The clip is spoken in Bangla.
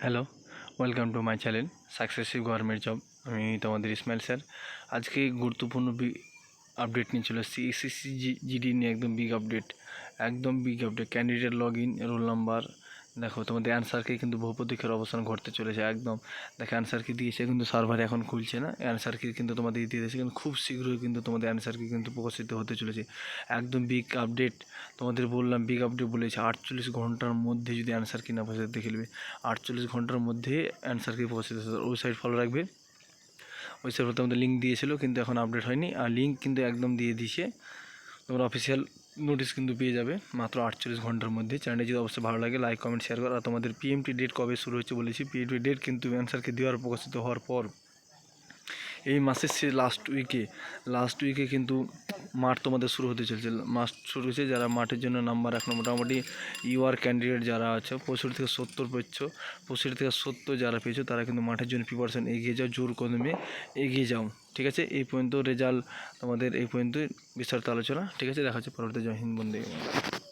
Hello, welcome to my channel successive government job. আমি তোমাদের ইসমাইল স্যার। আজকে গুরুত্বপূর্ণ আপডেট নিয়ে চলে এসেছি এসএসসি জিডি নিয়ে। একদম big update candidate log in roll number. দেখো তোমাদের অ্যান্সারকে কিন্তু বহু প্রতীক্ষার অবস্থান ঘটতে চলেছে। দেখো অ্যান্সার কি দিয়েছে, কিন্তু সার্ভার এখন খুলছে না। অ্যান্সার কি কিন্তু তোমাদের দিয়ে দিয়েছে, কিন্তু খুব শীঘ্রই কিন্তু তোমাদের অ্যান্সার কি কিন্তু প্রকাশিত হতে চলেছে। একদম বিগ আপডেট তোমাদের বললাম, বিগ আপডেট বলেছে 48 ঘন্টার মধ্যে যদি অ্যান্সার কি না প্রকাশিত দেখে নেবে। 48 ঘন্টার মধ্যে অ্যান্সার কি প্রকাশিত। ওয়েবসাইট ফলো রাখবে। ওয়েবসাইট তোমাদের লিঙ্ক দিয়েছিল, কিন্তু এখন আপডেট হয়নি। আর লিঙ্ক কিন্তু একদম দিয়ে দিয়েছে। তোমরা অফিসিয়াল নোটিশ কিন্তু পেয়ে যাবে মাত্র 48 ঘন্টার মধ্যে। চ্যানেলটি যদি অবশ্যই ভালো লাগে লাইক কমেন্ট শেয়ার করো। আর তোমাদের পিএমটি ডেট কবে শুরু হচ্ছে বলেছি। পিএমটি ডেট কিন্তু অ্যান্সারকে দেওয়ার প্রকাশিত হওয়ার পর এই মাসের লাস্ট উইকে কিন্তু মাঠ তোমাদের শুরু হতে চলছে। মাস শুরু হয়েছে। যারা মাঠের জন্য নাম্বার এখন মোটামুটি ইউআর ক্যান্ডিডেট যারা আছে 65 থেকে 70 পেয়েছো, 65 থেকে 70 যারা পেয়েছো তারা কিন্তু মাঠের জন্য প্রিপারেশন এগিয়ে যাও, জোর কদমে এগিয়ে যাও। ঠিক আছে, এই পর্যন্ত রেজাল্ট তোমাদের, এই পর্যন্ত বিস্তারিত আলোচনা। ঠিক আছে, দেখা হচ্ছে পরবর্তী। জয় হিন্দ, বন্দে মাতরম।